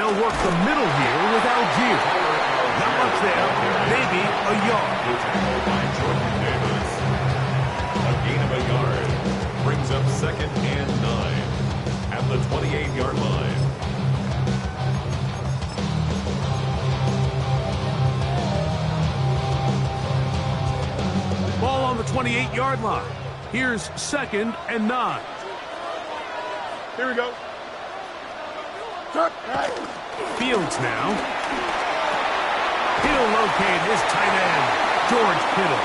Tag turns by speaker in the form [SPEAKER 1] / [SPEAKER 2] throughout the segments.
[SPEAKER 1] They'll work the middle here with Algier. Not much there, maybe a yard.
[SPEAKER 2] A gain of a yard brings up 2nd and 9 at the 28-yard line.
[SPEAKER 1] Ball on the 28-yard line. Here's 2nd and 9.
[SPEAKER 3] Here we go.
[SPEAKER 1] Fields now. He'll locate his tight end, George Kittle.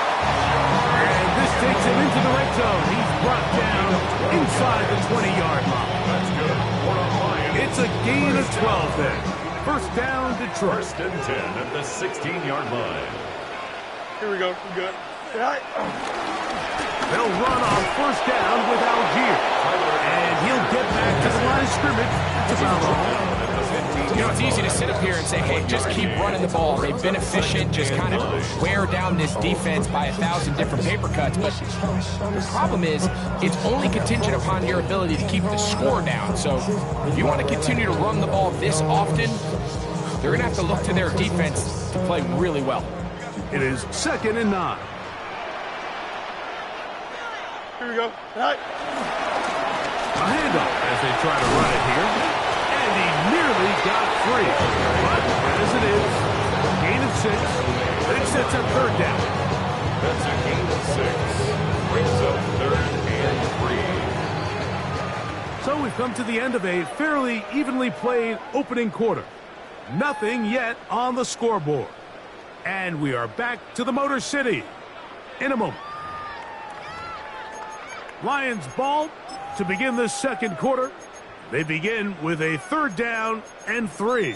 [SPEAKER 1] And this takes him into the red zone. He's brought down inside the 20-yard line.
[SPEAKER 2] That's good.
[SPEAKER 1] It's a gain of 12 then. First down, Detroit.
[SPEAKER 2] 1st and 10 at the 16-yard line.
[SPEAKER 3] Here we go. We're good.
[SPEAKER 1] They'll run on 1st down with Algier. And he'll get back to the line of scrimmage. That's about all.
[SPEAKER 4] You know, it's easy to sit up here and say, hey, just keep running the ball. They've been efficient, just kind of wear down this defense by 1,000 different paper cuts. But the problem is, it's only contingent upon your ability to keep the score down. So if you want to continue to run the ball this often, they're going to have to look to their defense to play really well.
[SPEAKER 1] It is 2nd and 9.
[SPEAKER 3] Here we go.
[SPEAKER 1] A handoff as they try to run it here. And he nearly got free. But as it is, gain of 6. That sets up 3rd down.
[SPEAKER 2] That's a gain of 6. Brings up 3rd and 3.
[SPEAKER 1] So we've come to the end of a fairly evenly played opening quarter. Nothing yet on the scoreboard. And we are back to the Motor City in a moment. Lions ball to begin the 2nd quarter. They begin with a 3rd down and 3.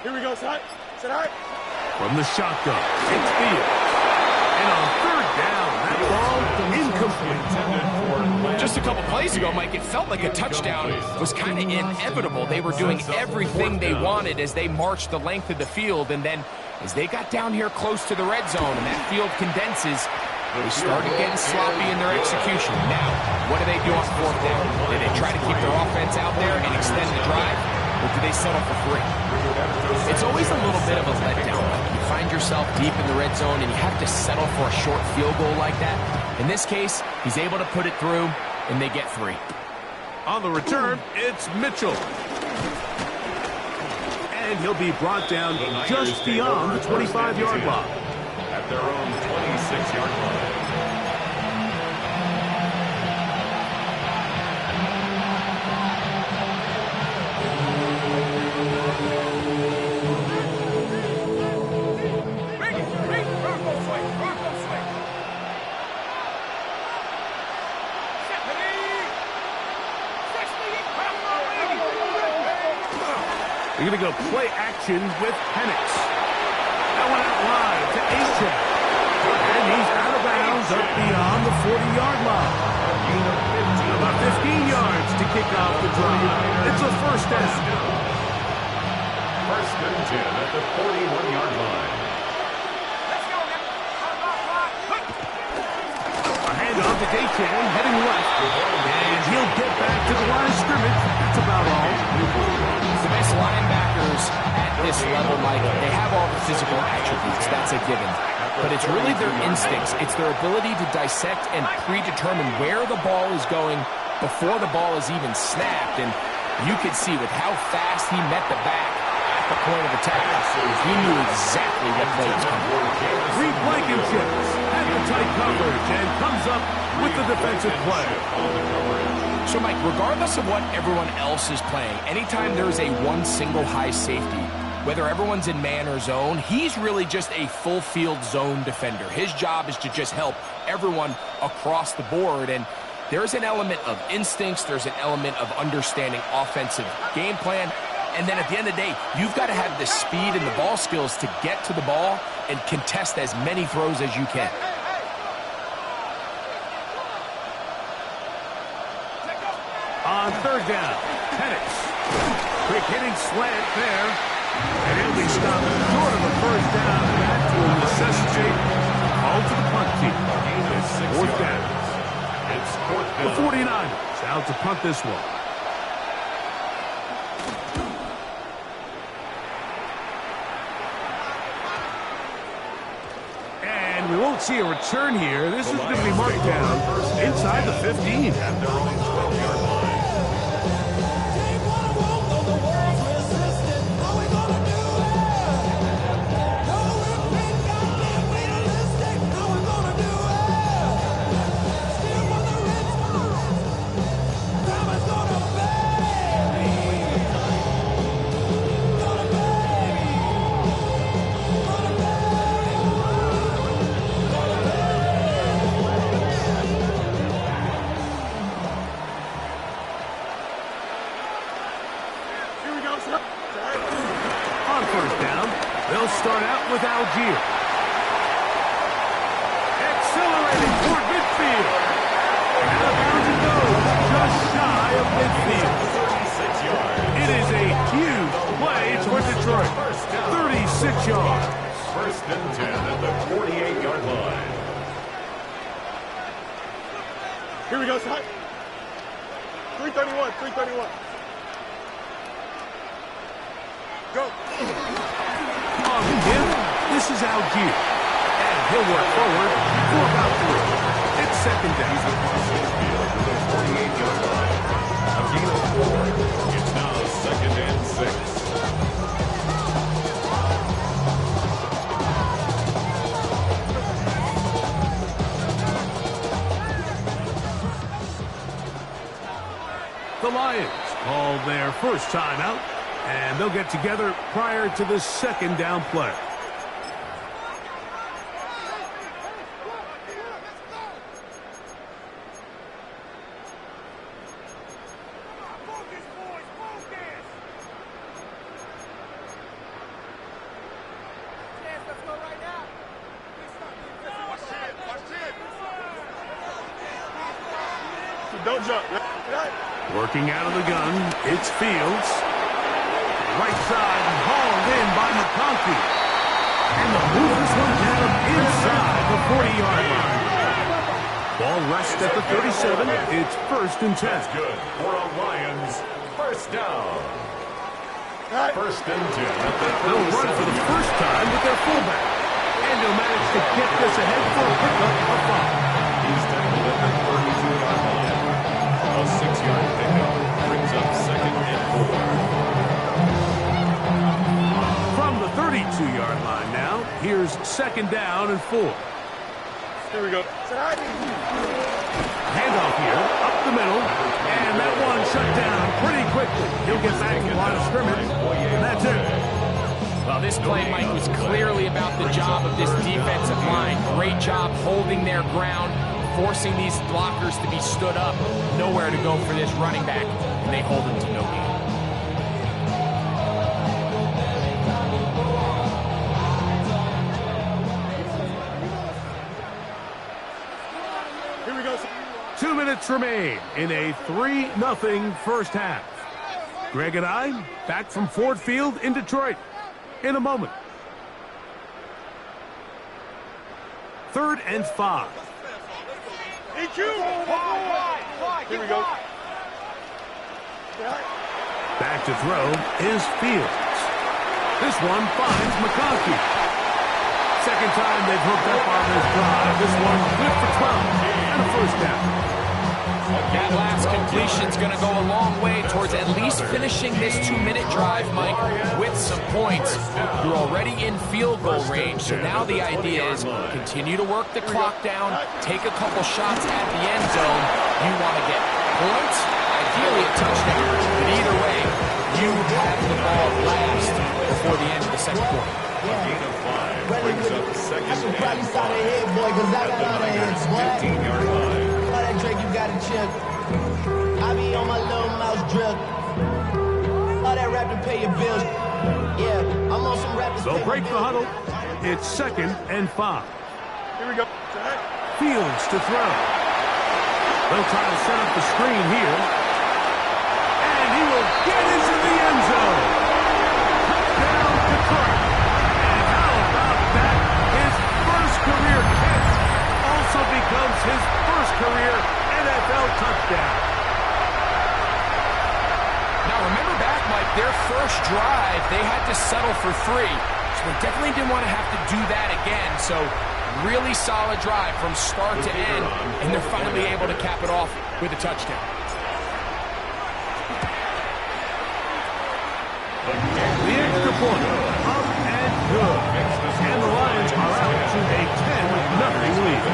[SPEAKER 3] Here we go. Sit high.
[SPEAKER 1] From the shotgun, it's Fields. And on 3rd down, that ball incomplete.
[SPEAKER 4] Just a couple plays ago, Mike, it felt like a touchdown was kind of inevitable. They were doing everything they wanted as they marched the length of the field. And then as they got down here close to the red zone and that field condenses, they started getting sloppy in their execution. Now, what do they do on 4th down? Do they try to keep their offense out there and extend the drive? Or do they settle for 3? It's always a little bit of a letdown. You find yourself deep in the red zone and you have to settle for a short field goal like that. In this case, he's able to put it through, and they get 3.
[SPEAKER 1] On the return, it's Mitchell. And he'll be brought down just beyond the 25-yard line.
[SPEAKER 2] At their own 26-yard line.
[SPEAKER 1] They're going to go play action with Penix. That one out wide to Achan. And he's out of bounds up beyond the 40-yard line. About 15 yards to kick off the drive. It's a 1st down.
[SPEAKER 2] 1st and 10 at the 41-yard line.
[SPEAKER 1] A handoff to Achan heading left. And he'll get back to the line of scrimmage. That's about all.
[SPEAKER 4] The best linebackers at this level, Mike, they have all the physical attributes. That's a given. But it's really their instincts. It's their ability to dissect and predetermine where the ball is going before the ball is even snapped. And you could see with how fast he met the back at the point of attack, he knew exactly what play was coming.
[SPEAKER 1] Reed Blankenship had the tight coverage and comes up with the defensive play.
[SPEAKER 4] So, Mike, regardless of what everyone else is playing, anytime there's a one single high safety, whether everyone's in man or zone, he's really just a full field zone defender. His job is to just help everyone across the board. And there's an element of instincts. There's an element of understanding offensive game plan. And then at the end of the day, you've got to have the speed and the ball skills to get to the ball and contest as many throws as you can.
[SPEAKER 1] On third down, Penix. Quick hitting slant there. And he'll be stopped short of a first down, and that will necessitate a call to the punt team. Fourth down.
[SPEAKER 2] It's fourth down.
[SPEAKER 1] The 49ers out to punt this one. And we won't see a return here. This is going to be marked down inside the 15.
[SPEAKER 2] At their own 12-yard line.
[SPEAKER 1] On first down, they'll start out with Algier. Accelerating toward midfield. Out of bounds it goes, just shy of midfield.
[SPEAKER 2] 36 yards.
[SPEAKER 1] It is a huge play toward Detroit. 36 yards.
[SPEAKER 2] First and 10 at the 48-yard line.
[SPEAKER 3] Here we go, son. 331, 331. Go.
[SPEAKER 1] On the give, this is Algier. And he'll work forward for about 3. It's second down.
[SPEAKER 2] The 48-yard line. A gain of 4. It's now second and 6.
[SPEAKER 1] The Lions call their first timeout, and they'll get together prior to the second down play.
[SPEAKER 3] Don't jump.
[SPEAKER 1] Working out of the gun, it's Fields. Right side hauled in by McConkey. And they'll move this one down inside the 40-yard line. Ball rests at the 37. It's first and 10.
[SPEAKER 2] That's good for a Lions first down. First and 10 at the 37.
[SPEAKER 1] They'll run for the first time with their fullback. And they'll manage to get this ahead for a pickup of 5.
[SPEAKER 2] He's tackled at the 32-yard line. A 6-yard pickup brings up second and 4.
[SPEAKER 1] From the 32-yard line now, here's second down and 4.
[SPEAKER 3] Here we go.
[SPEAKER 1] Handoff here, up the middle, and that one shut down pretty quickly. He'll get back to the line of scrimmage, and that's it.
[SPEAKER 4] Well, this play, Mike, was clearly about the job of this defensive line. Great job holding their ground, forcing these blockers to be stood up. Nowhere to go for this running back, and they hold him to no gain.
[SPEAKER 3] Here we go.
[SPEAKER 1] 2 minutes remain in a 3-0 first half. Greg and I back from Ford Field in Detroit in a moment. 3rd and 5.
[SPEAKER 3] EQ. Here we go.
[SPEAKER 1] Back to throw is Fields. This one finds McConkey. Second time they've hooked up on this drive. This one good for 12 and a first down.
[SPEAKER 4] That last completion's going to go a long way towards at least finishing this 2-minute drive, Mike, with some points. You're already in field goal range, so now the idea is continue to work the clock down, take a couple shots at the end zone. You want to get points, ideally a touchdown, but either way, you have the ball last before the end of the second quarter.
[SPEAKER 2] A gain of 5 brings up second and 5 at the Niners' 15-yard line.
[SPEAKER 5] All that Drake, you got a chip. I be on my little mouse drip. All that rap and pay your bills. Yeah, I'm on some rappers.
[SPEAKER 1] They'll break the huddle. It's 2nd and 5.
[SPEAKER 3] Here we go.
[SPEAKER 1] Fields to throw. They'll try to set up the screen here. And he will get into the end zone. Touchdown Detroit. And how about that? His first career catch also becomes his first career NFL touchdown.
[SPEAKER 4] Now, remember back, Mike, their first drive, they had to settle for 3. So they definitely didn't want to have to do that again. So really solid drive from start to end, and they're finally able to cap it off with a touchdown.
[SPEAKER 1] The extra point, up and good. And the Lions are out to a 10-0 lead.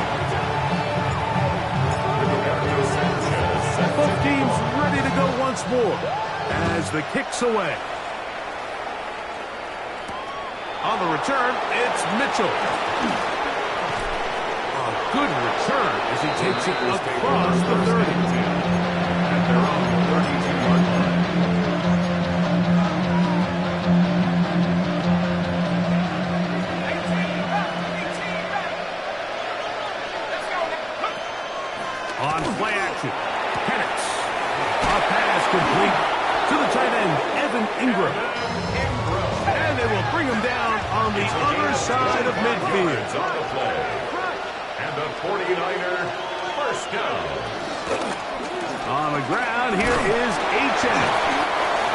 [SPEAKER 1] Both teams ready to go once more as the kick's away. On the return, it's Mitchell. A good return as he takes it across the 30. At their own 32-yard line. On play action, Penix. A pass complete to the tight end, Evan Ingram. And they will bring him down on the other side of midfield.
[SPEAKER 2] On the play. And the 49er first down.
[SPEAKER 1] On the ground, here is H.N.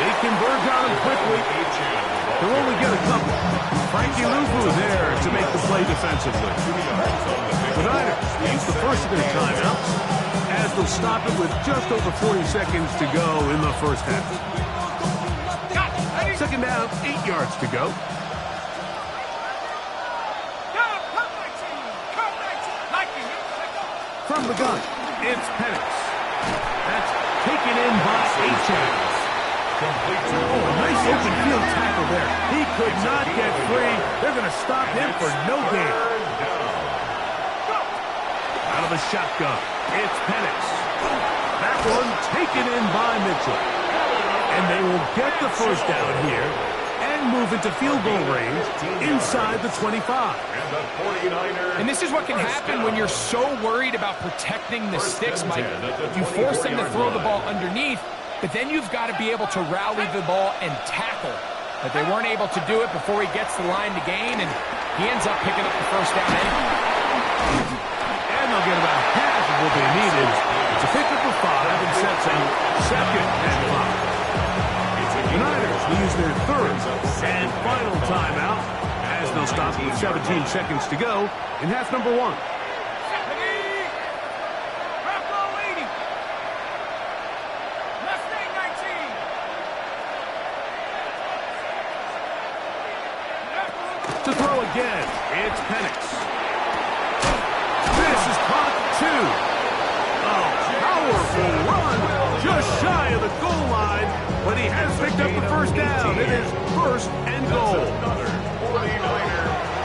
[SPEAKER 1] They converge on him quickly. They'll only get a couple. Frankie Luvu there to make the play defensively. The Niners use the first of their timeouts as they'll stop it with just over 40 seconds to go in the first half. 2nd down, 8 yards to go. From the gun, it's Penix. That's taken in by H.N. Oh, a nice open field tackle there. He could not get free. They're going to stop him for no gain. Out of the shotgun, it's Penix. That one taken in by Mitchell. And they will get the first down here and move into field goal range inside the 25.
[SPEAKER 4] And this is what can happen when you're so worried about protecting the sticks, Mike. You force them to throw the ball underneath, but then you've got to be able to rally the ball and tackle. But they weren't able to do it before he gets the line to gain, and he ends up picking up the first down anyway.
[SPEAKER 1] And they'll get about half of what they needed to pick up the 5 and sets up 2nd and 5. The Niners will use their 3rd and final timeout as they'll stop with 17 seconds to go in half number 1. To throw again, it's Penix. This is caught 2. A powerful run just shy of the goal line, but he has picked up the first down. It is 1st and goal.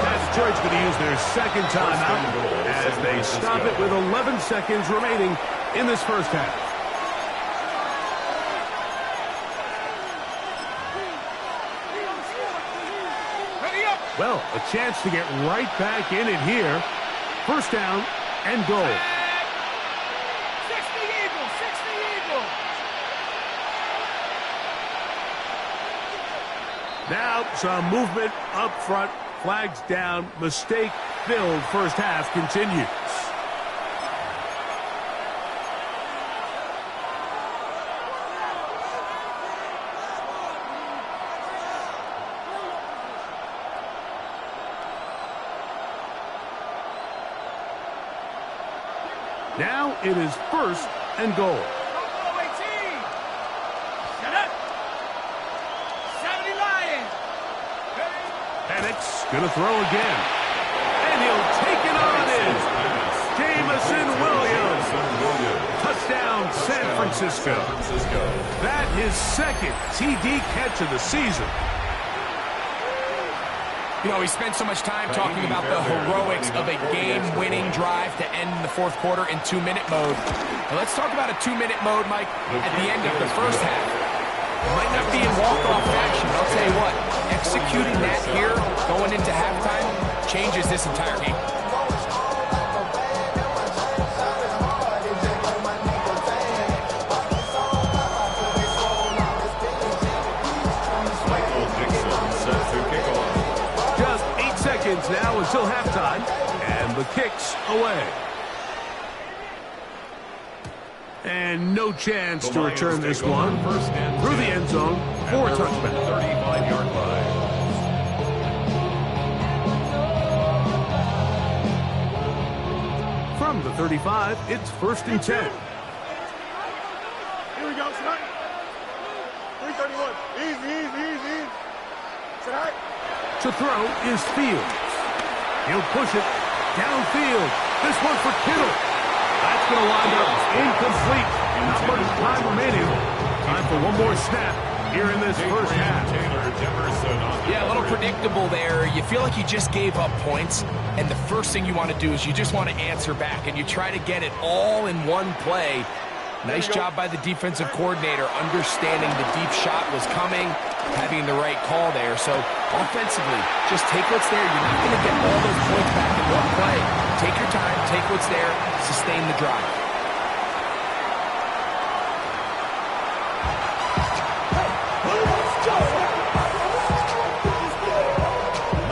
[SPEAKER 1] As Detroit's going to use their 2nd timeout as they stop it with 11 seconds remaining in this first half. Well, a chance to get right back in it here. First down and goal.
[SPEAKER 3] 60 Eagles, 60 Eagles.
[SPEAKER 1] Now some movement up front. Flags down. Mistake-filled first half continues. Now it is 1st and goal. Penix gonna throw again. And he'll take it on in. Jamison Williams. Touchdown, San Francisco. That his 2nd TD catch of the season.
[SPEAKER 4] You know, we spent so much time talking about the heroics of a game-winning drive to end the 4th quarter in 2-minute mode. Now let's talk about a 2-minute mode, Mike, at the end of the first half. It might not be in walk-off fashion, but I'll tell you what, executing that here, going into halftime, changes this entire game.
[SPEAKER 1] Now until halftime, and the kick's away. And no chance to return this one through the end zone for a touchback.
[SPEAKER 2] 35-yard line.
[SPEAKER 1] From the 35, it's 1st and 10.
[SPEAKER 3] Here we go, Scott. 331. Easy. Scott.
[SPEAKER 1] To throw is Fields. He'll push it downfield. This one for Kittle. That's going to wind up incomplete. Not much time remaining. Time for one more snap here in this first half.
[SPEAKER 4] Yeah, a little predictable there. You feel like you just gave up points, and the first thing you want to do is you just want to answer back, and you try to get it all in one play. Nice job by the defensive coordinator understanding the deep shot was coming, having the right call there. So offensively, just take what's there. You're not going to get all those points back in one play. Take your time, take what's there, sustain the drive.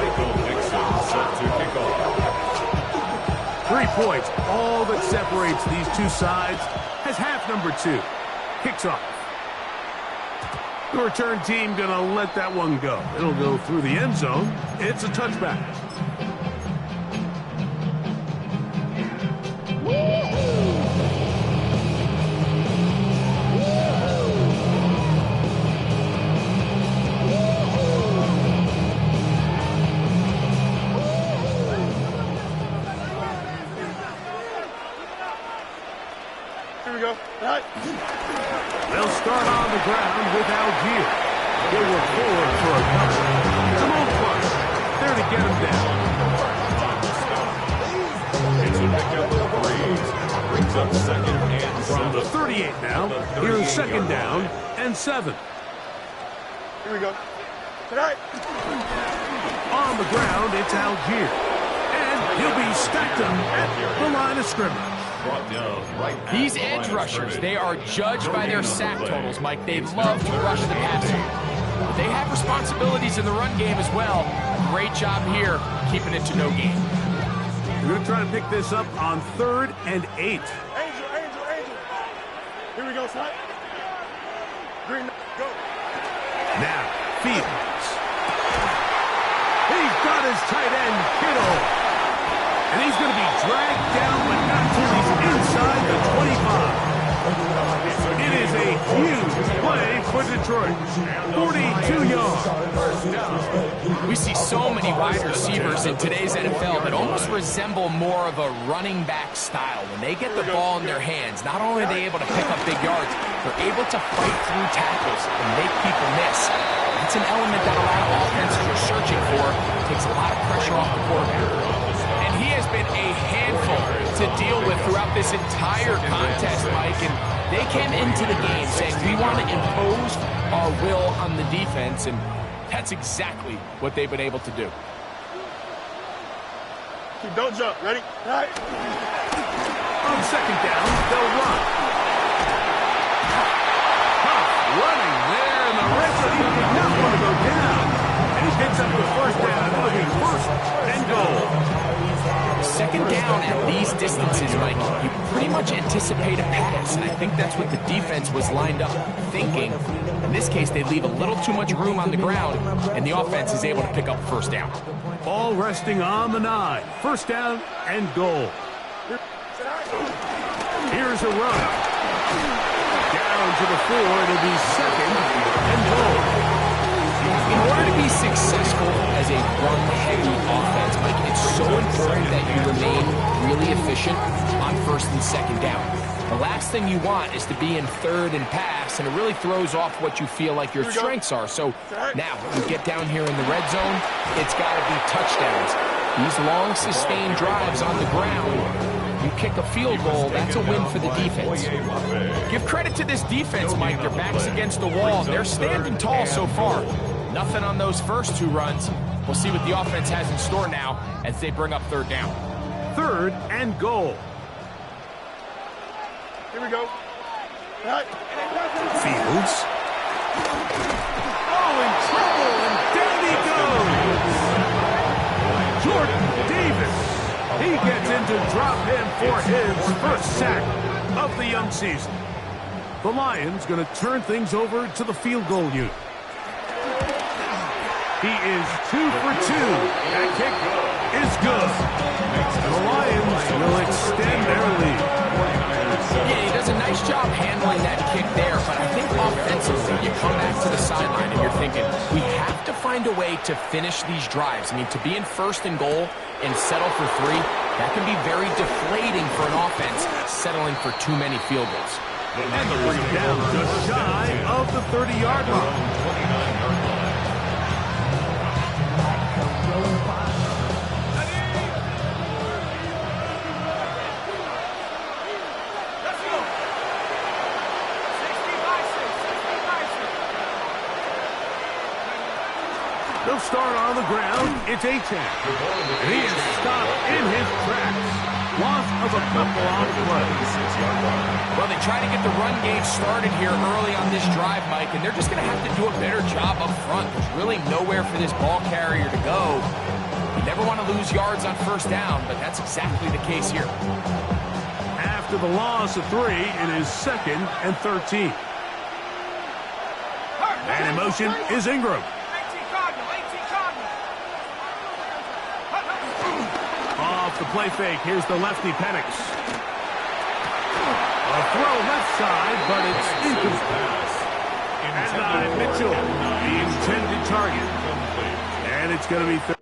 [SPEAKER 2] Michael Dixon set to kick off.
[SPEAKER 1] 3 points, all that separates these two sides, as half number 2 kicks off. The return team going to let that one go. It'll go through the end zone. It's a touchback.
[SPEAKER 3] Here we go. All right.
[SPEAKER 1] They'll start on the ground with Algier. He'll work forward for a cover. Jamal Clark there to get him down.
[SPEAKER 2] It's a pickup of 3. Brings up 2nd and 7.
[SPEAKER 1] From the 38 now, here's 2nd down and 7.
[SPEAKER 3] Here we go. Tonight.
[SPEAKER 1] On the ground, it's Algier. And he'll be stacked up at the line of scrimmage.
[SPEAKER 4] These edge rushers, they are judged by their sack totals, Mike. They love to rush the passer. But they have responsibilities in the run game as well. Great job here, keeping it to no gain.
[SPEAKER 1] We're going to try to pick this up on 3rd and 8.
[SPEAKER 3] Angel. Here we go, Scott. Green, go.
[SPEAKER 1] Now, Fields. He's got his tight end, Kittle. And he's going to be dragged down, but not till he's inside the 25. It is a huge play for Detroit. 42 yards.
[SPEAKER 4] We see so many wide receivers in today's NFL that almost resemble more of a running back style. When they get the ball in their hands, not only are they able to pick up big yards, they're able to fight through tackles and make people miss. That's an element that a lot of offenses are searching for. Takes a lot of pressure off the quarterback. He has been a handful to deal with throughout this entire contest, Mike, and they came into the game saying we want to impose our will on the defense, and that's exactly what they've been able to do.
[SPEAKER 3] Don't jump. Ready? All right.
[SPEAKER 1] On 2nd down, they'll run. Running there in the red zone. He did not want to go down. And he picks up the 1st down. It'll be 1st and goal.
[SPEAKER 4] 2nd down at these distances, Mike, you pretty much anticipate a pass, and I think that's what the defense was lined up thinking. In this case, they leave a little too much room on the ground, and the offense is able to pick up 1st down.
[SPEAKER 1] Ball resting on the 9. 1st down and goal. Here's a run. Down to the 4. It'll be 2nd and goal.
[SPEAKER 4] In order to be successful as a run-heavy offense, Mike, it's so important that you remain really efficient on 1st and 2nd down. The last thing you want is to be in 3rd and pass, and it really throws off what you feel like your strengths are. So now, when you get down here in the red zone, it's got to be touchdowns. These long, sustained drives on the ground, you kick a field goal, that's a win for the defense. Give credit to this defense, Mike. Their back's against the wall. They're standing tall so far. Nothing on those first two runs. We'll see what the offense has in store now as they bring up third down.
[SPEAKER 1] 3rd and goal.
[SPEAKER 3] Here we go. Right.
[SPEAKER 1] Fields. Oh, in trouble, and down he goes. Jordan Davis. He gets into drop in for his first sack of the young season. The Lions going to turn things over to the field goal unit. He is 2 for 2. That kick is good. The Lions will extend their lead.
[SPEAKER 4] Yeah, he does a nice job handling that kick there, but I think offensively, you come back to the sideline and you're thinking, we have to find a way to finish these drives. I mean, to be in 1st and goal and settle for 3, that can be very deflating for an offense settling for too many field goals.
[SPEAKER 1] And they'll bring him down just shy of the 30-yard line.
[SPEAKER 2] 29-yard line.
[SPEAKER 1] They'll start on the ground. It's Achane. And he is stopped in his tracks. Loss of a couple on the play.
[SPEAKER 4] Well, they try to get the run game started here early on this drive, Mike, and they're just going to have to do a better job up front. There's really nowhere for this ball carrier to go. You never want to lose yards on 1st down, but that's exactly the case here.
[SPEAKER 1] After the loss of 3, it is 2nd and 13. And in motion is Ingram. Off the play fake, here's the lefty Penix. A throw left side, but it's incomplete. And Mitchell, the intended target. And it's going to be third.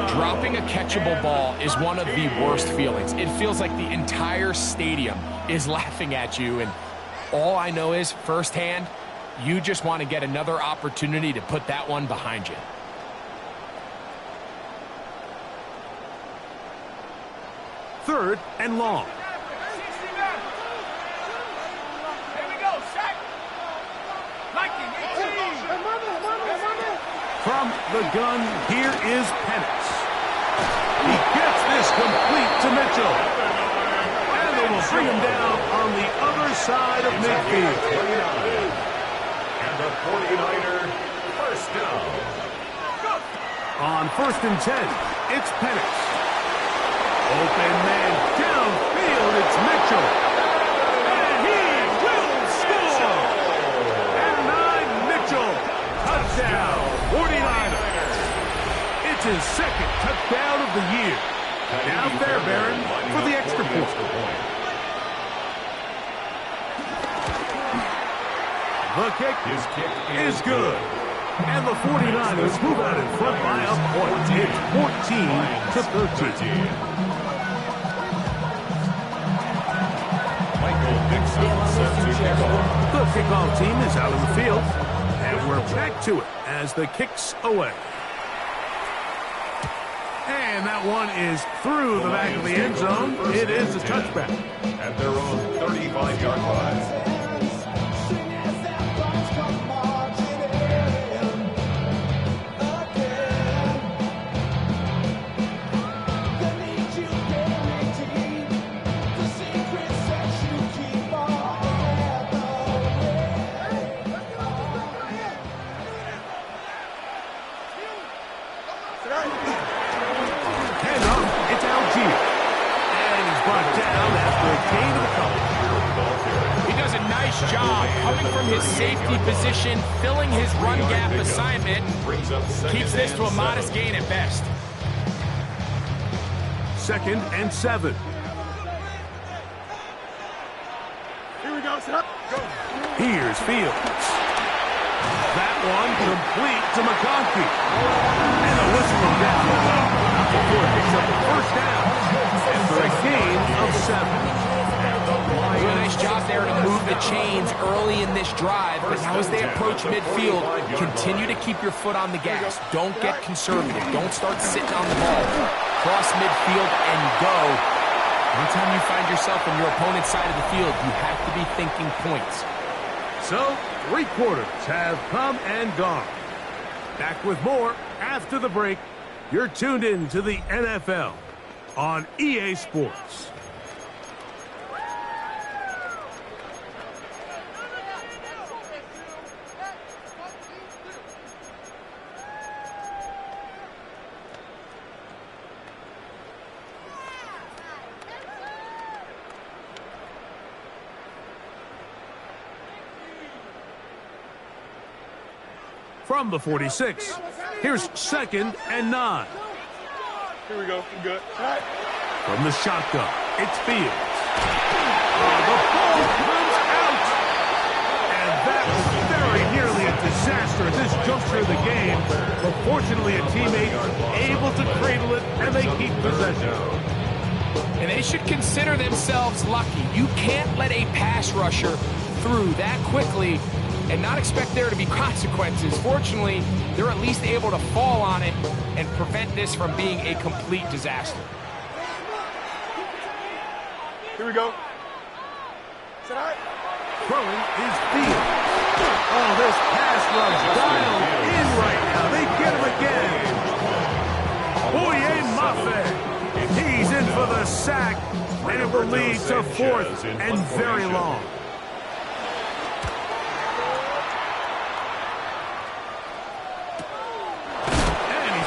[SPEAKER 4] Dropping a catchable ball is one of the worst feelings. It feels like the entire stadium is laughing at you, and all I know is firsthand, you just want to get another opportunity to put that one behind you.
[SPEAKER 1] Third and long. From the gun, here is Penix. He gets this complete to Mitchell. And they will bring him down on the other side of midfield.
[SPEAKER 2] And the 49er first down.
[SPEAKER 1] On 1st and 10, it's Penix. Open man downfield, it's Mitchell. And he will score. And 9, Mitchell. Touchdown, 49ers. It's his 2nd touchdown of the year. Now Fairbairn for the extra point. The kick is good. And the 49ers move out in front by a point. It's 14-13.
[SPEAKER 2] Michael Dixon set to kick off.
[SPEAKER 1] The kickoff team is out in the field. And we're back to it as the kick's away. And that one is through the back of the end zone. It is a touchback.
[SPEAKER 2] At their own 35-yard line.
[SPEAKER 4] Nice job coming from his safety position, filling his run gap assignment. Keeps this to a modest gain at best.
[SPEAKER 1] 2nd and 7.
[SPEAKER 3] Here we go, set. Go.
[SPEAKER 1] Here's Fields. That one complete to McConkey. And a whistle of death before it picks up the first down. And for a gain of 7.
[SPEAKER 4] Doing a nice job there to move the chains early in this drive. But now as they approach midfield, continue to keep your foot on the gas. Don't get conservative. Don't start sitting on the ball. Cross midfield and go. Anytime you find yourself on your opponent's side of the field, you have to be thinking points.
[SPEAKER 1] So, 3 quarters have come and gone. Back with more after the break. You're tuned in to the NFL on EA Sports. From the 46, here's 2nd and 9.
[SPEAKER 3] Here we go. I'm good. All right.
[SPEAKER 1] From the shotgun, it's Fields. Oh, the ball comes out! And that was very nearly a disaster at this juncture of the game. But fortunately, a teammate able to cradle it, and they keep possession.
[SPEAKER 4] And they should consider themselves lucky. You can't let a pass rusher through that quickly and not expect there to be consequences. Fortunately, they're at least able to fall on it and prevent this from being a complete disaster.
[SPEAKER 3] Here we go. Set out.
[SPEAKER 1] Throwing is Fields. Oh, this pass rush dialed in right now. They get him again. Boye Mafe. He's in for the sack, and it will lead to 4th and very long.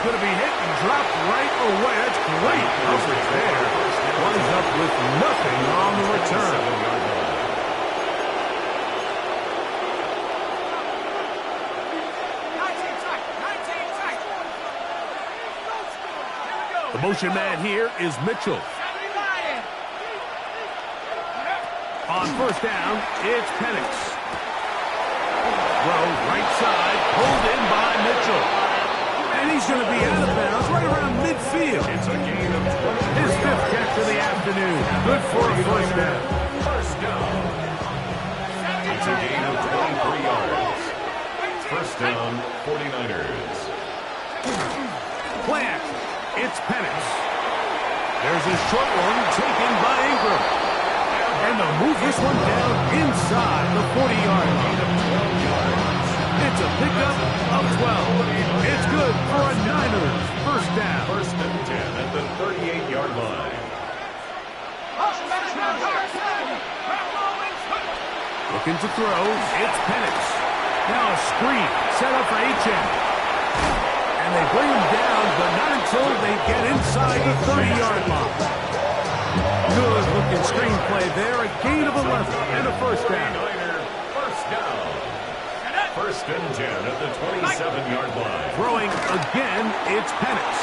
[SPEAKER 1] Going to be hit and dropped right away. That's great coverage there. Winds up with nothing on the return. The motion man here is Mitchell. On 1st down, it's Penix. Throw right side, pulled in by Mitchell. And he's going to be out of bounds right around midfield.
[SPEAKER 2] It's a gain of 20.
[SPEAKER 1] His 5th catch of the afternoon. Good for a first down.
[SPEAKER 2] First down. It's a gain of 23 yards. First down, 49ers.
[SPEAKER 1] Play action. It's Penix. There's a short one taken by Ingram. And they'll move this one down inside the 40-yard line. It's a pickup of 12. It's good for a Niners first down.
[SPEAKER 2] 1st and 10 at the 38-yard line.
[SPEAKER 1] Looking to throw, it's Penix. Now a screen set up for H.M. And they bring him down, but not until they get inside the 30-yard line. Good looking screen play there. A gain of 11 and a first down.
[SPEAKER 2] First down. 1st and 10 at the 27-yard line.
[SPEAKER 1] Throwing again, it's Penix.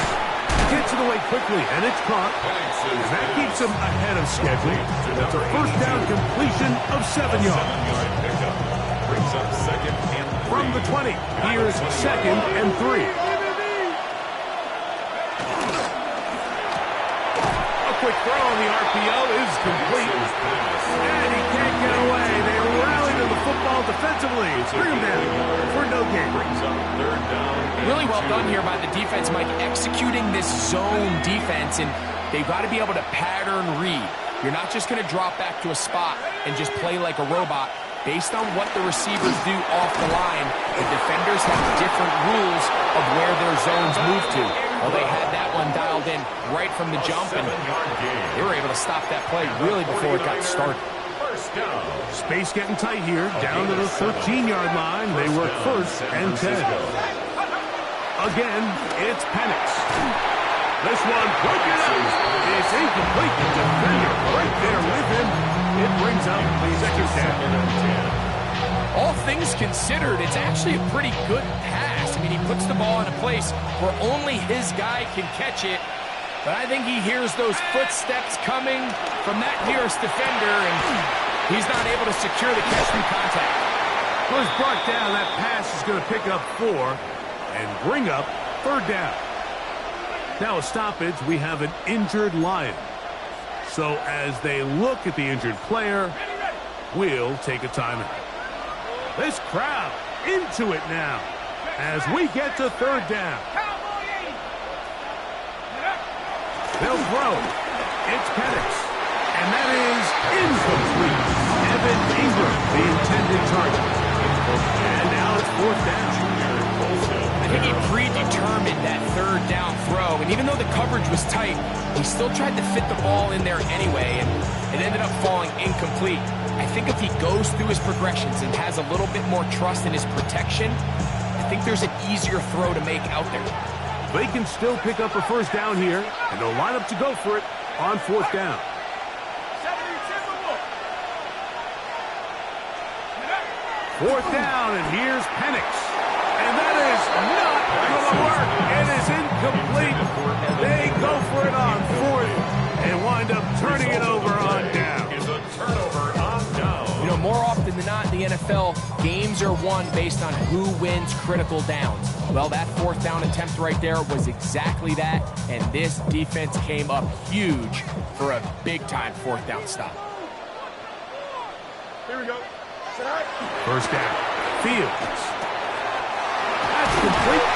[SPEAKER 1] Gets it away quickly, and it's caught. And that keeps him ahead of schedule. That's a first down completion of 7 yards.
[SPEAKER 2] 7-yard pickup. Brings up 2nd and 3.
[SPEAKER 1] From the 20, here's 2nd and 3. A quick throw on the RPO is complete. And he can't get away. They rally to the football defensively. Bring him down for no gain.
[SPEAKER 2] Brings up 3rd down.
[SPEAKER 4] Really well done here by the defense, Mike, executing this zone defense, and they've got to be able to pattern read. You're not just going to drop back to a spot and just play like a robot. Based on what the receivers do off the line, the defenders have different rules of where their zones move to. Well, they had that one dialed in right from the jump, and they were able to stop that play really before it got started.
[SPEAKER 1] Space getting tight here, down to the 13-yard line. They work 1st and 10. Again, it's Penix. This one broken up. It's incomplete. The defender right there with him. It brings up second down.
[SPEAKER 4] All things considered, it's actually a pretty good pass. I mean, he puts the ball in a place where only his guy can catch it. But I think he hears those footsteps coming from that nearest defender, and he's not able to secure the catch through contact.
[SPEAKER 1] Well, it's brought down. That pass is going to pick up 4 and bring up third down. Now a stoppage, we have an injured Lion. So as they look at the injured player, we'll take a timeout. This crowd into it now as we get to third down. They'll throw. It's Penix. And that is incomplete. Evan Ingram, the intended target. And now it's fourth down.
[SPEAKER 4] I think he predetermined that third down throw, and even though the coverage was tight, he still tried to fit the ball in there anyway, and it ended up falling incomplete. I think if he goes through his progressions and has a little bit more trust in his protection, I think there's an easier throw to make out there.
[SPEAKER 1] They can still pick up a first down here, and they'll line up to go for it on fourth down. Fourth down, and here's Penix. And that is not going to work. It is incomplete. They go for it on fourth and wind up turning it over on down.
[SPEAKER 2] Is a turnover on down.
[SPEAKER 4] You know, more often than not in the NFL, games are won based on who wins critical downs. Well, that fourth down attempt right there was exactly that, and this defense came up huge for a big-time fourth down stop.
[SPEAKER 3] Here we go.
[SPEAKER 1] First down. Fields. That's complete.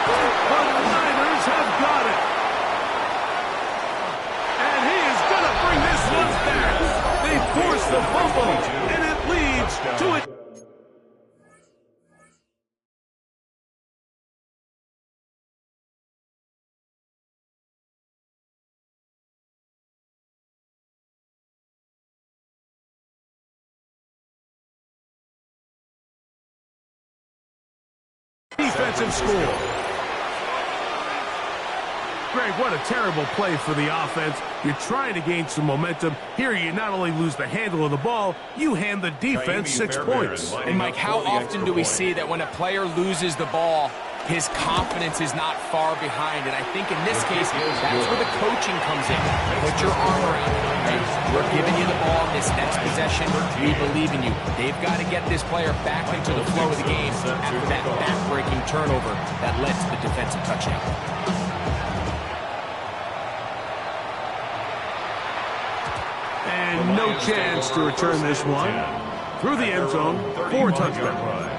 [SPEAKER 1] The Niners have got it. And he is going to bring this one back. They force the fumble, and it leads to it. Defensive score. Greg, what a terrible play for the offense. You're trying to gain some momentum. Here you not only lose the handle of the ball, you hand the defense 6 points.
[SPEAKER 4] And Mike, how often do we see that when a player loses the ball, his confidence is not far behind? And I think in this case, that's where the coaching comes in. Put your arm around it, okay? We're giving you the ball this next possession. We believe in you. They've got to get this player back into the flow of the game after that back-breaking turnover that led to the defensive touchdown.
[SPEAKER 1] And no chance to return this one. Through the end zone for a touchdown.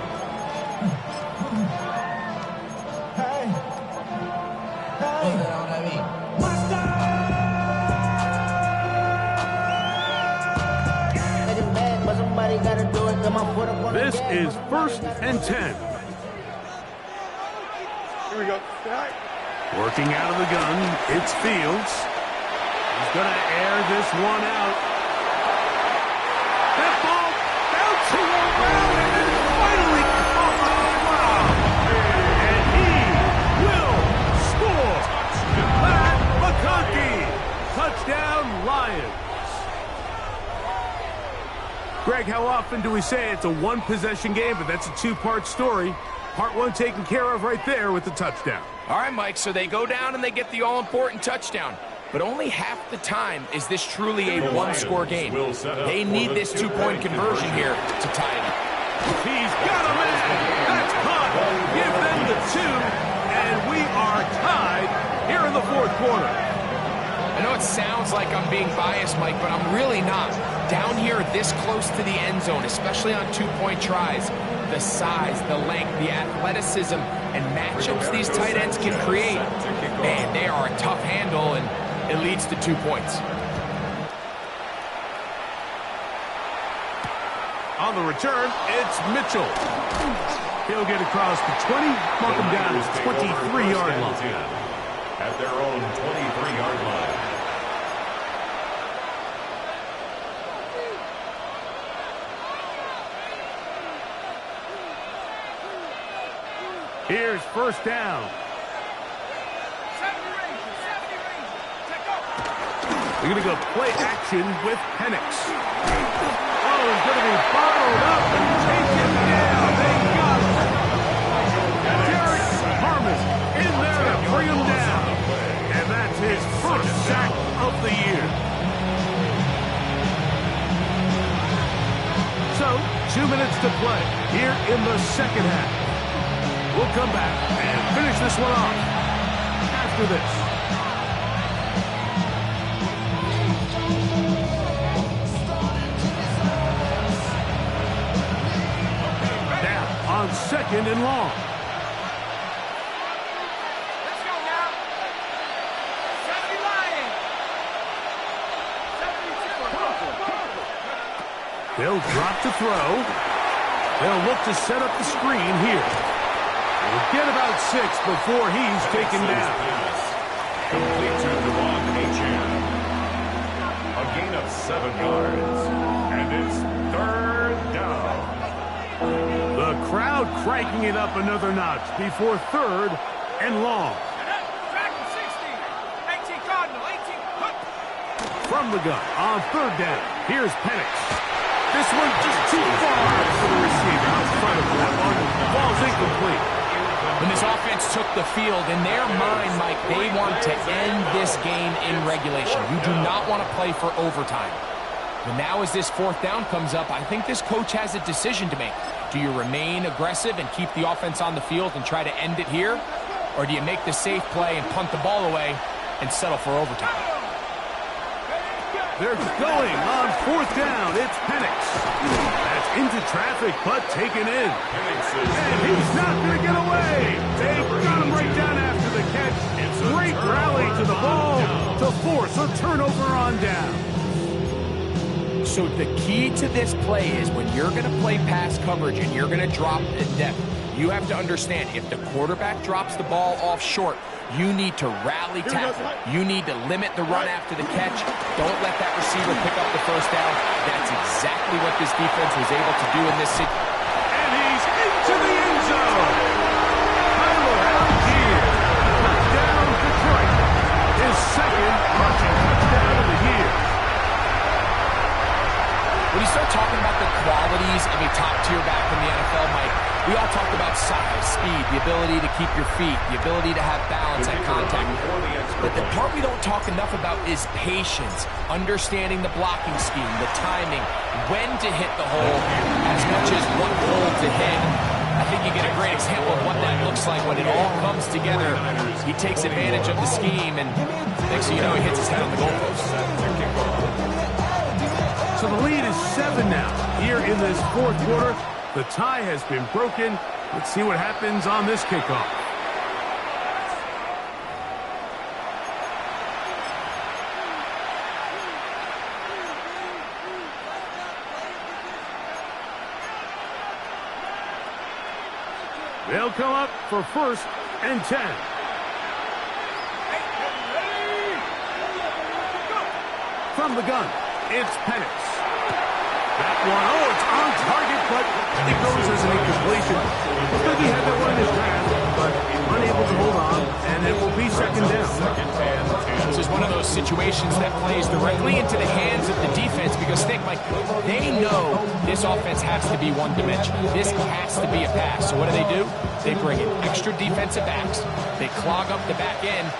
[SPEAKER 1] This is 1st and 10.
[SPEAKER 3] Here we go.
[SPEAKER 1] Working out of the gun, it's Fields. He's going to air this one out. That ball bouncing around and then finally caught on the ground. And he will score. Pat McConkey. Touchdown, Lions. Greg, how often do we say it's a one-possession game, but that's a two-part story? Part one taken care of right there with the touchdown.
[SPEAKER 4] All right, Mike, so they go down and they get the all-important touchdown. But only half the time is this truly a one-score game. They need this two-point conversion here to tie it up.
[SPEAKER 1] He's got a man. That's caught. Give them the 2, and we are tied here in the fourth quarter.
[SPEAKER 4] I know it sounds like I'm being biased, Mike, but I'm really not. Down here this close to the end zone, especially on two-point tries, the size, the length, the athleticism, and matchups these tight ends can create, man, they are a tough handle, and it leads to 2 points.
[SPEAKER 1] On the return, it's Mitchell. He'll get across the 20, mark him down his 23-yard line.
[SPEAKER 2] At their own 23-yard line.
[SPEAKER 1] Here's first down. They're going to go play action with Penix. Oh, he's going to be bottled up and taken down. They got him. Derek Harmon in there to bring him down. And that's his first sack of the year. So, 2 minutes to play here in the second half. We'll come back and finish this one off after this. Now, on second and long.
[SPEAKER 6] Let's go now. 70 Lion. 72.
[SPEAKER 1] They'll drop to throw. They'll look to set up the screen here. We'll get about 6 before he's taken down.
[SPEAKER 2] Complete to Devon Achane. A gain of 7 yards. And it's third down.
[SPEAKER 1] The crowd cranking it up another notch before third and long.
[SPEAKER 6] Track 60. 18 Cardinal. 18.
[SPEAKER 1] From the gun on third down. Here's Penix. This one just too far for the receiver. Out front of that one. Ball's incomplete.
[SPEAKER 4] When this offense took the field, in their mind, Mike, they want to end this game in regulation. You do not want to play for overtime. But now as this fourth down comes up, I think this coach has a decision to make. Do you remain aggressive and keep the offense on the field and try to end it here? Or do you make the safe play and punt the ball away and settle for overtime?
[SPEAKER 1] They're going on fourth down. It's Penix. That's into traffic, but taken in. And he's not going to get away. They got him right down after the catch. Great rally to the ball to force a turnover on down.
[SPEAKER 4] So the key to this play is when you're going to play pass coverage and you're going to drop in depth, you have to understand if the quarterback drops the ball off short, you need to rally tackle. You need to limit the run after the catch. Don't let that receiver pick up the first down. That's exactly what this defense was able to do in this situation.
[SPEAKER 1] And he's into the end zone. Tyler Algier. Touchdown Detroit. His second rushing touchdown of the year.
[SPEAKER 4] When you start talking about the qualities of a top-tier back in the NFL, Mike, we all talk about size, speed, the ability to keep your feet, the ability to have balance at contact. But the part we don't talk enough about is patience, understanding the blocking scheme, the timing, when to hit the hole, as much as what hole to hit. I think you get a great example of what that looks like when it all comes together. He takes advantage of the scheme, and next thing you know, he hits his head on the goalpost.
[SPEAKER 1] So the lead is 7 now. Here in this fourth quarter, the tie has been broken. Let's see what happens on this kickoff. They'll come up for first and 10. From the gun, it's Penix. That one, oh, it's on target, but it goes as an incompletion. But he had that one in his grasp, but unable to hold on, and it will be second down.
[SPEAKER 4] This is one of those situations that plays directly into the hands of the defense because, think, Mike, they know this offense has to be one-dimensional. This has to be a pass. So what do? They bring in extra defensive backs. They clog up the back end.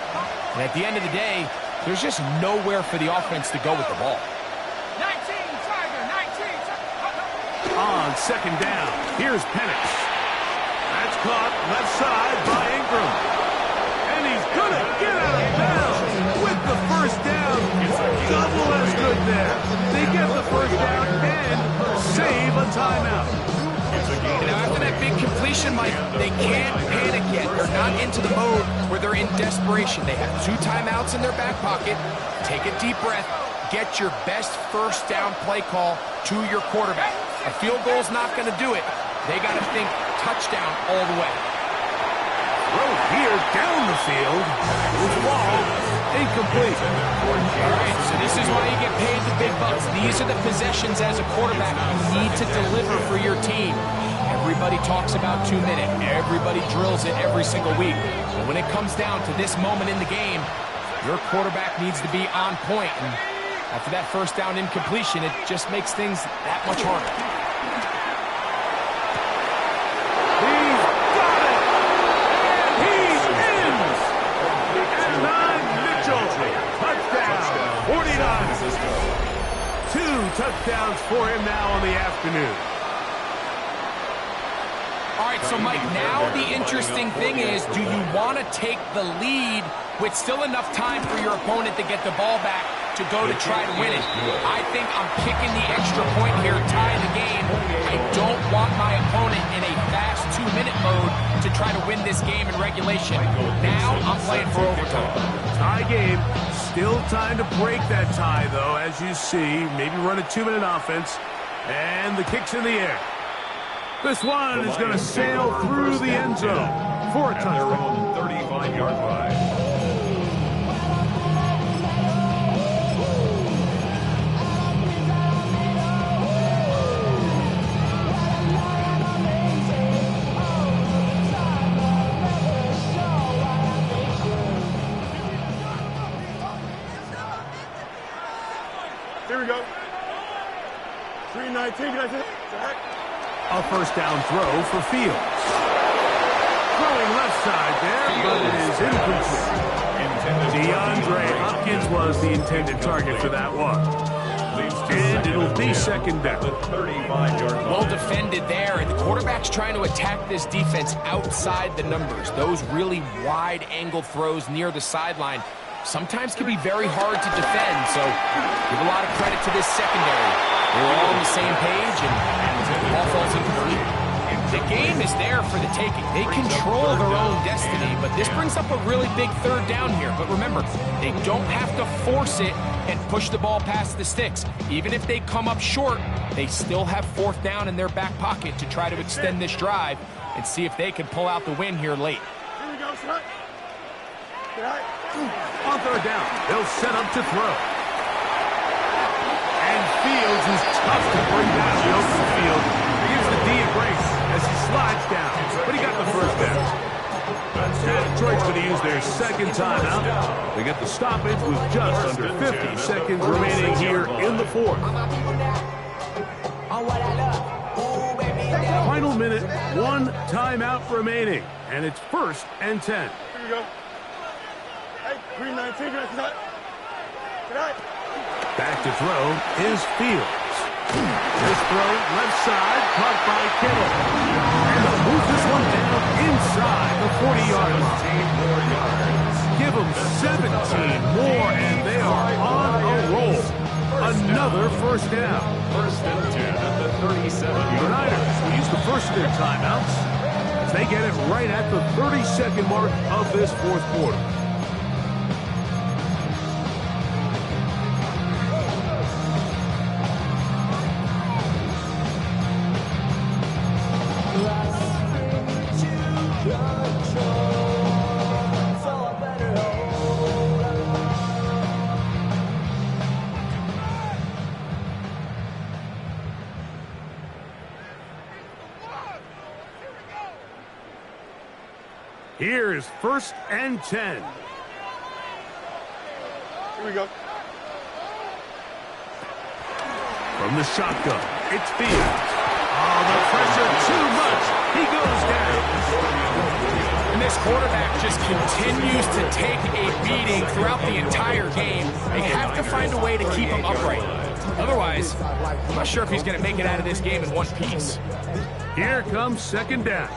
[SPEAKER 4] And at the end of the day, there's just nowhere for the offense to go with the ball.
[SPEAKER 6] 19, Tiger, 19.
[SPEAKER 1] On second down, here's Penix. That's caught left side by Ingram. And he's going to get out of bounds with the first down. Double as good there. They get the first down and save a timeout.
[SPEAKER 4] Now, after that big completion, Mike, they can't panic yet. They're not into the mode where they're in desperation. They have 2 timeouts in their back pocket. Take a deep breath. Get your best first down play call to your quarterback. A field goal's not going to do it. They got to think touchdown all the way.
[SPEAKER 1] Throw here down the field. With ball incomplete.
[SPEAKER 4] All right, so this is why you get paid the big bucks. These are the possessions as a quarterback you need to deliver for your team. Everybody talks about 2 minute. Everybody drills it every single week. But when it comes down to this moment in the game, your quarterback needs to be on point. And After that first down incompletion, it just makes things that much harder.
[SPEAKER 1] He's got it! He's in! And 9 Mitchell, touchdown, 49. 2 touchdowns for him now on the afternoon.
[SPEAKER 4] All right, so Mike, now the interesting thing is, do you want to take the lead with still enough time for your opponent to get the ball back to go to try to win it? I think I'm kicking the extra point here, tie the game. I don't want my opponent in a fast 2-minute mode to try to win this game in regulation. Now I'm playing for overtime.
[SPEAKER 1] Tie game. Still time to break that tie, though, as you see. Maybe run a 2-minute offense. And the kick's in the air. This one is going to sail through the end zone for a touchdown.
[SPEAKER 2] 35-yard line.
[SPEAKER 3] Here we go. 319. Can I say that?
[SPEAKER 1] A first down throw for Fields. Throwing left side there, but it is incomplete. DeAndre Hopkins was the intended target for that one. And it'll be second down.
[SPEAKER 4] Well defended there, and the quarterback's trying to attack this defense outside the numbers. Those really wide angle throws near the sideline sometimes can be very hard to defend, so give a lot of credit to this secondary. They were all on the same page, and the ball falls incomplete. The game is there for the taking. They control their own destiny, but this brings up a really big third down here. But remember, they don't have to force it and push the ball past the sticks. Even if they come up short, they still have fourth down in their back pocket to try to extend this drive and see if they can pull out the win here late.
[SPEAKER 3] Here we go, son.
[SPEAKER 1] On third down, they'll set up to throw. And Fields is tough to bring down the open field. He gives the D a brace as he slides down, but he got the first down. Now Detroit's going to use their second timeout. They get the stoppage with just under 50 seconds remaining here in the fourth. Final minute, 1 timeout remaining, and it's 1st and 10.
[SPEAKER 3] Here we go. Hey, 319. Can I say that?
[SPEAKER 1] Back to throw is Fields. This throw left side, caught by Kittle. And they'll move this one down inside the 40-yard line. Give them 17 more, and they are on a roll. Another first down.
[SPEAKER 2] 1st and 10 at the 37-yard
[SPEAKER 1] The
[SPEAKER 2] line.
[SPEAKER 1] Niners will use the first of their timeouts as they get it right at the 30-second mark of this fourth quarter. Here is 1st and 10.
[SPEAKER 3] Here we go.
[SPEAKER 1] From the shotgun, it's Fields. Oh, the pressure too much. He goes down.
[SPEAKER 4] And this quarterback just continues to take a beating throughout the entire game. They have to find a way to keep him upright. Otherwise, I'm not sure if he's going to make it out of this game in one piece.
[SPEAKER 1] Here comes second down.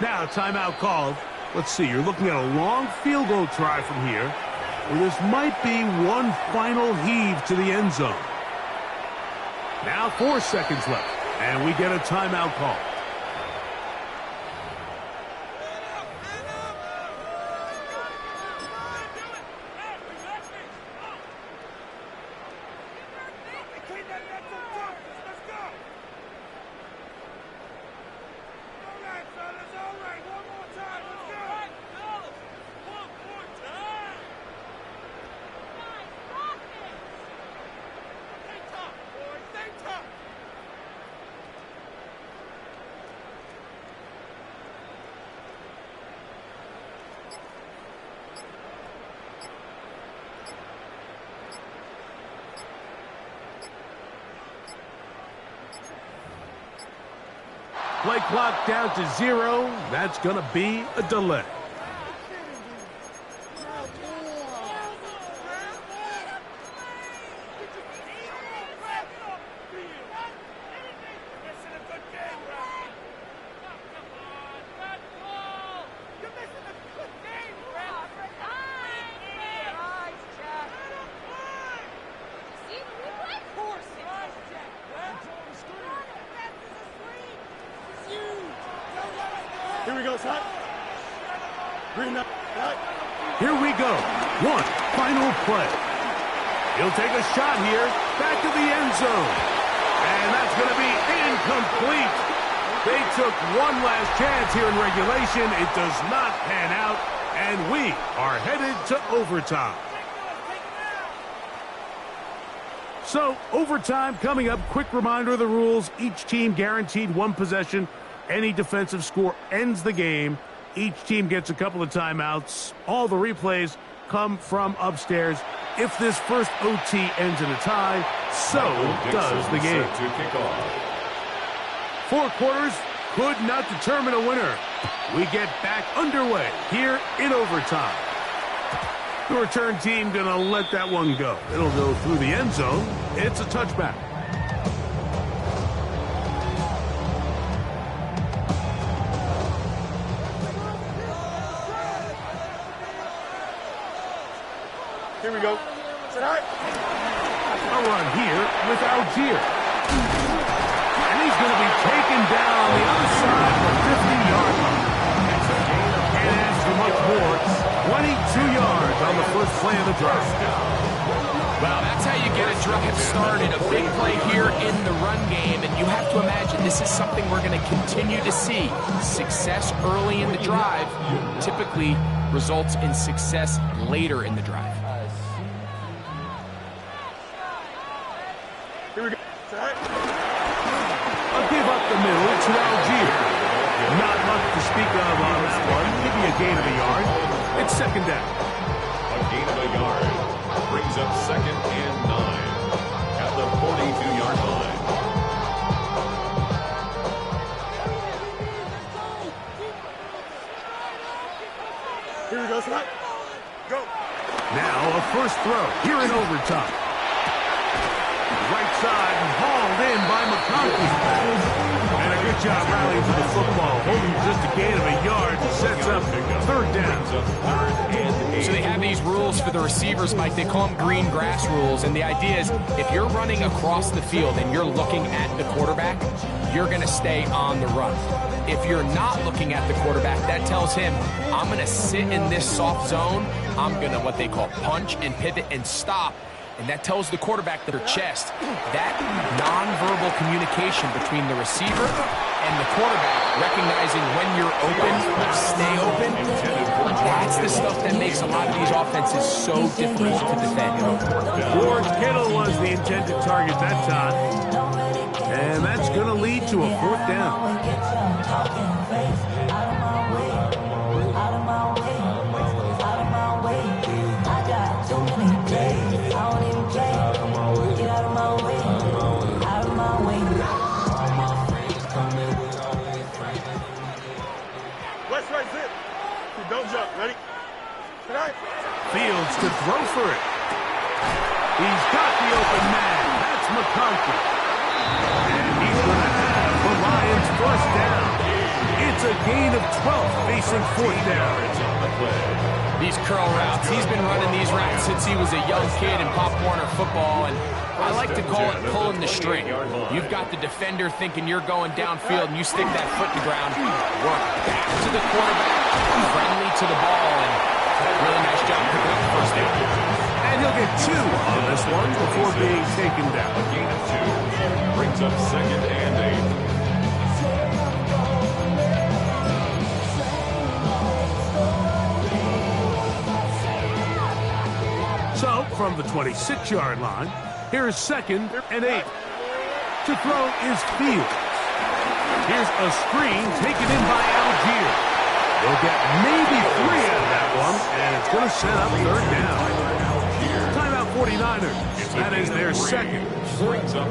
[SPEAKER 1] Now, timeout called. Let's see, you're looking at a long field goal try from here, where this might be one final heave to the end zone. Now 4 seconds left, and we get a timeout call. Play clock down to 0. That's going to be a delay.
[SPEAKER 3] Here we go, son. Green up.
[SPEAKER 1] Here we go. One final play. He'll take a shot here. Back to the end zone. And that's going to be incomplete. They took one last chance here in regulation. It does not pan out. And we are headed to overtime. So, overtime coming up. Quick reminder of the rules. Each team guaranteed one possession. Any defensive score ends the game. Each team gets a couple of timeouts. All the replays come from upstairs. If this first OT ends in a tie, so does the game. 4 quarters could not determine a winner. We get back underway here in overtime. The return team going to let that one go. It'll go through the end zone. It's a touchback.
[SPEAKER 3] Here we go. Sit high.
[SPEAKER 1] A run here with Algier. And he's going to be taken down on the other side of the 50-yard line. And as for much more, 22 yards on the first play of the drive.
[SPEAKER 4] Well, that's how you get a drive started. A big play here in the run game. And you have to imagine this is something we're going to continue to see. Success early in the drive typically results in success later in the drive.
[SPEAKER 3] Here we go.
[SPEAKER 1] A give up the middle to Algier. Not much to speak of on that one. Maybe a gain of a yard. It's second down.
[SPEAKER 2] A gain of a yard brings up 2nd and 9 at the 42-yard line.
[SPEAKER 3] Here we go, son. Go.
[SPEAKER 1] Now a first throw here in overtime. Right side and hauled in by McConkey. And a good job rallying to the football. Holding just a gain of a yard sets up third down.
[SPEAKER 4] So they have these rules for the receivers, Mike. They call them green grass rules. And the idea is if you're running across the field and you're looking at the quarterback, you're going to stay on the run. If you're not looking at the quarterback, that tells him, I'm going to sit in this soft zone. I'm going to what they call punch and pivot and stop. And that tells the quarterback their chest. That nonverbal communication between the receiver and the quarterback, recognizing when you're open, stay open, that's the stuff that makes a lot of these offenses so difficult to defend.
[SPEAKER 1] George Kittle was the intended target that time. And that's going to lead to a fourth down.
[SPEAKER 3] West right zip. Don't jump. Ready? Tonight.
[SPEAKER 1] Fields to throw for it. He's got the open man. That's McConkey. And he's going to have the Lions first down. It's a gain of 12 facing fourth down.
[SPEAKER 4] These curl routes. He's been running these routes since he was a young kid in Pop Warner football, and I like to call it pulling the string. You've got the defender thinking you're going downfield, and you stick that foot in the ground, work back to the quarterback, friendly to the ball, and really nice job picking up the first down.
[SPEAKER 1] And he'll get 2 on this one before being taken down.
[SPEAKER 2] A gain of 2 brings up 2nd and 8.
[SPEAKER 1] So, from the 26-yard line, here's 2nd and 8. To throw is Fields. Here's a screen taken in by Algier. They'll get maybe 3 out of that one, and it's going to set up third down. Timeout 49ers. That is their second.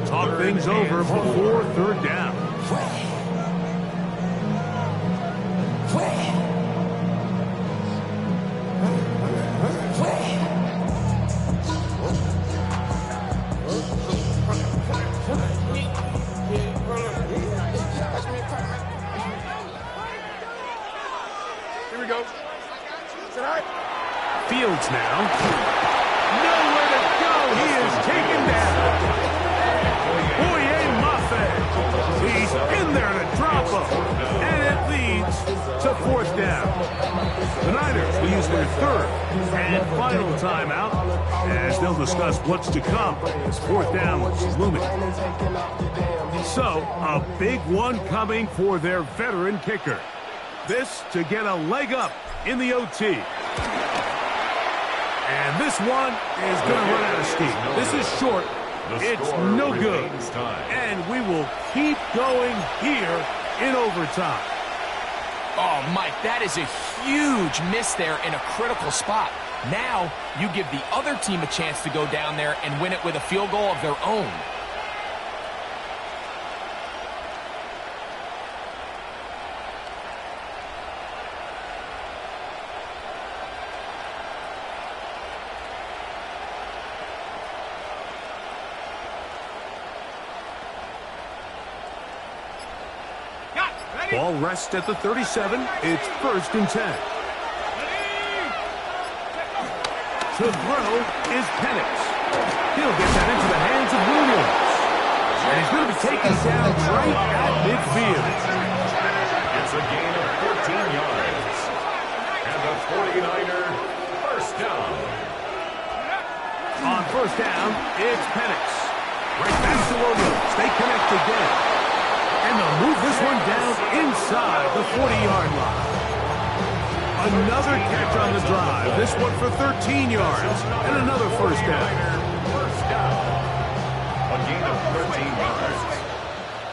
[SPEAKER 1] Talk things over before third down.
[SPEAKER 3] Here we go. Sit high.
[SPEAKER 1] Fields now. Nowhere to go. He is taken down. He's in there to drop him. And it leads to fourth down. The Niners will use their third and final timeout as they'll discuss what's to come as fourth down is looming. So, a big one coming for their veteran kicker. This to get a leg up in the OT. And this one is going to run out of steam. This is short. It's no good. And we will keep going here in overtime.
[SPEAKER 4] Oh, Mike, that is a huge miss there in a critical spot. Now you give the other team a chance to go down there and win it with a field goal of their own.
[SPEAKER 1] Ball rests at the 37. It's 1st and 10. To throw is Penix. He'll get that into the hands of Williams. And he's going to be taken down right at midfield.
[SPEAKER 2] It's a gain of 14 yards. And the 49er first down.
[SPEAKER 1] On first down, it's Penix. Right back to Williams. They connect again. And they'll move this one down inside the 40-yard line. Another catch on the drive. This one for 13 yards. And another first down.
[SPEAKER 2] First down. A gain of 13 yards.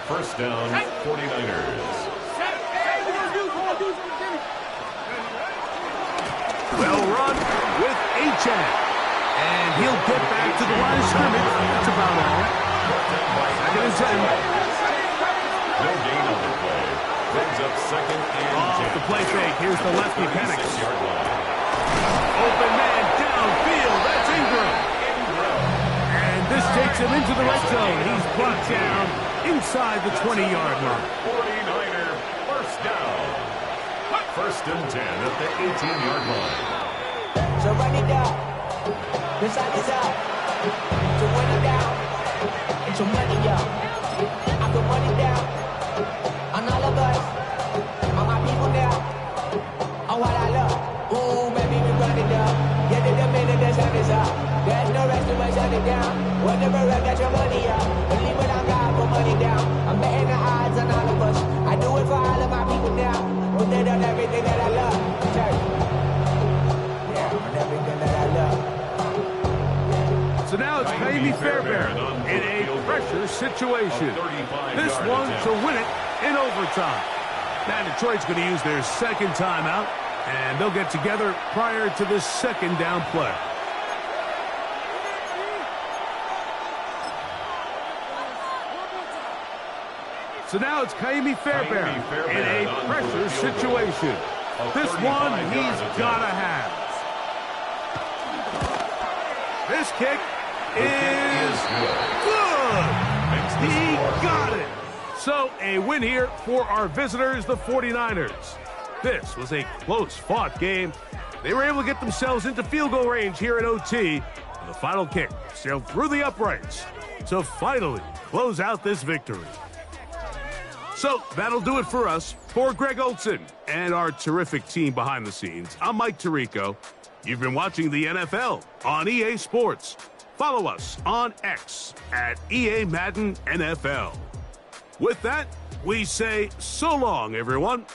[SPEAKER 2] First down, 49ers.
[SPEAKER 1] Well run with Achane. And he'll get back to the line of scrimmage. That's about all. 2nd and 10.
[SPEAKER 2] No gain on the play. Brings up 2nd and 10.
[SPEAKER 1] Off the play fake. Here's the lefty Penix.
[SPEAKER 2] 6-yard line.
[SPEAKER 1] Open man downfield. That's Ingram. And this takes him into the red zone. He's brought down inside the 20-yard line.
[SPEAKER 2] 49er first down. 1st and 10 at the 18-yard line.
[SPEAKER 5] So run it down. The side is out. So run it down. So money up. I can run it down. On all of us. On my people now. On what I love. Ooh, baby, we run it down. Yeah, the minute the sun is up. There's no rest to shut it down. Whenever I get your money up. Believe it, I'm God, put money down. I'm betting the odds on all of us. I do it for all of my people now. Put it on everything that I love. Church. Yeah, on everything that I love.
[SPEAKER 1] So now it's Jaime Fairbairn in a pressure situation. This one to win it in overtime. Now Detroit's going to use their second timeout, and they'll get together prior to the second down play. So now it's Jaime Fairbairn in a pressure situation. This one he's got to have. This kick is good. He got it. So a win here for our visitors, the 49ers. This was a close-fought game. They were able to get themselves into field goal range here at OT. And the final kick sailed through the uprights to finally close out this victory. So that'll do it for us. For Greg Olson and our terrific team behind the scenes, I'm Mike Tirico. You've been watching the NFL on EA Sports. Follow us on X at EA Madden NFL. With that, we say so long, everyone.